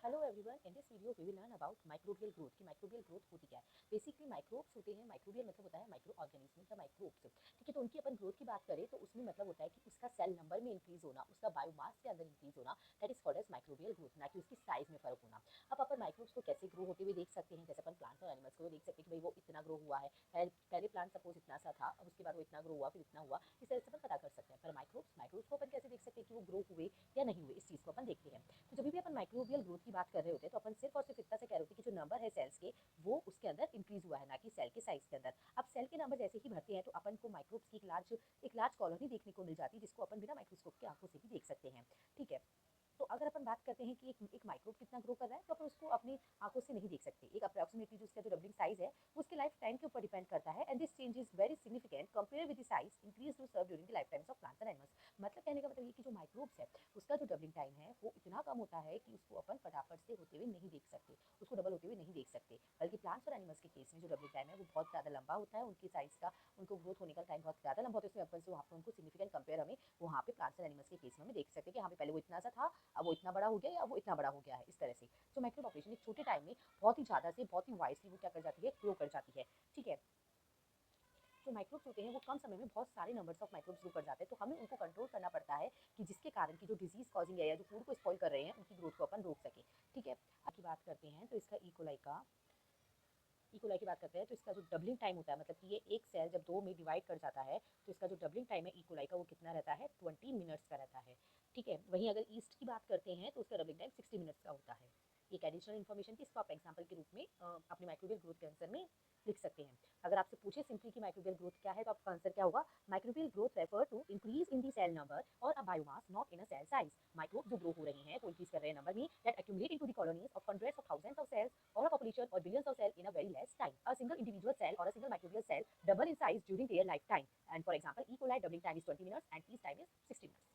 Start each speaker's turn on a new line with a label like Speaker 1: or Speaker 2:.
Speaker 1: Hello everyone, in this video we will learn about microbial growth कि microbial growth होती क्या है। Basically microbes होते हैं, माइक्रोबियल मतलब होता है माइक्रो ऑर्गेनिज्म या माइक्रोब्स। ठीक है, तो उनकी अपन ग्रोथ की बात करें तो उसमें मतलब होता है कि उसका सेल नंबर में इंक्रीज होना, उसका बायोमास के अंदर इंक्रीज होना, that is called as microbial growth, ना कि उसकी साइज में फर्क होना। अब अपन माइक्रोब्स को कैसे ग्रो होते हुए देख सकते हैं, जैसे अपन प्लांट्स और एनिमल्स को देख सकते हैं कि भाई वो इतना ग्रो हुआ है, पहले प्लांट सपोज इतना सा था, अब उसके बाद वो इतना ग्रो हुआ, फिर इतना हुआ, इस तरह से अपन पता कर सकते हैं। पर माइक्रोब्स माइक्रोब्स को अपन कैसे देख सकते हैं कि वो ग्रो हुए या नहीं हुए, इस चीज़ को अपन देखते हैं। तो जब भी अपन माइक्रोबियल ग्रोथ की बात कर रहे होते हैं तो अपन सिर्फ और सिर्फ इतना से कह रहे होते हैं कि जो नंबर है सेल्स के वो उसके अंदर इंक्रीज हुआ है, ना कि सेल के साइज के अंदर। अब सेल के नंबर जैसे ही बढ़ते हैं तो अपन को माइक्रोब्स की एक लार्ज कॉलोनी देखने को मिल जाती है, जिसको अपन बिना माइक्रोस्कोप की आंखों से भी देख सकते हैं। ठीक है, तो अगर अपन बात करते हैं कि एक माइक्रोब कितना ग्रो कर रहा है तो अपन उसको अपनी आंखों से नहीं देख सकते। एक अप्रोक्सीमेटली जो उसका जो डबलिंग साइज है वो उसके लाइफ टाइम के ऊपर डिपेंड करता है, and this change is very significant compare with the size increase to serve during the life times of plants and animals. मतलब कहने का मतलब ये कि जो माइक्रोब्स है उसका जो डबलिंग टाइम है वो इतना कम होता है कि उसको अपन फटाफट से होते हुए नहीं देख सकते, उसको डबल होते हुए नहीं देख सकते। बल्कि प्लांट्स और एनिमल्स के केस में जो डबलिंग टाइम है वो बहुत ज़्यादा लंबा होता है, उनकी साइज का, उनको ग्रोथ होने का टाइम बहुत ज़्यादा लंबा होता है। उसमें अपन से वहाँ पर उनको सिग्निफिकेंट कंपेयर हमें वहाँ पे प्लांट्स और एनिमल्स के केस में हमें देख सकते हैं कि हाँ पहले वो इतना सा था, अब वो इतना बड़ा हो गया या वो इतना बड़ा हो गया है, इस तरह से। तो माइक्रो पॉपुलेशन एक छोटे टाइम में बहुत ही ज़्यादा से बहुत ही वाइसली वो क्या कर जाती है, ग्रो कर जाती है। ठीक है, जो माइक्रोब्स होते हैं वो कम समय में बहुत सारे नंबर्स ऑफ माइक्रोब्स ग्रो कर जाते हैं, तो हमें उनको कंट्रोल करना पड़ता है कि जिसके कारण की जो डिजीज कॉजिंग है या जो फूड को स्पॉइल कर रहे हैं उनकी ग्रोथ को अपन रोक सके। ठीक है, अब की बात करते हैं तो इसका इकोलाई की बात करते हैं तो इसका जो डबलिंग टाइम होता है, मतलब कि ये एक सेल जब दो में डिवाइड कर जाता है तो इसका जो डबलिंग टाइम है इकोलाई का वो कितना रहता है, 20 मिनट्स का रहता है। ठीक है, वहीं अगर ईस्ट की बात करते हैं तो उसका डबलिंग टाइम 60 मिनट्स का होता है। एक एडिशनल इन्फॉर्मेशन की इसको आप एग्जाम्पल के रूप में अपने माइक्रोबियल ग्रोथ के आंसर में लिख सकते हैं। अगर आपसे पूछे सिंपली कि माइक्रोबियल ग्रोथ क्या है तो आपका आंसर क्या होगा, microbial growth refer to increase in the cell number और a biomass not in a cell size. Microbe जो ग्रो हो रहे हैं वो इंक्रीज कर रहे हैं नंबर में, that accumulate into the colonies of hundreds of thousands of cells or a population or billions of cells in a very less time. A single individual cell or a single microbial cell double in size during their lifetime. And for example, E. coli doubling time is 20 minutes and yeast time is 60 minutes.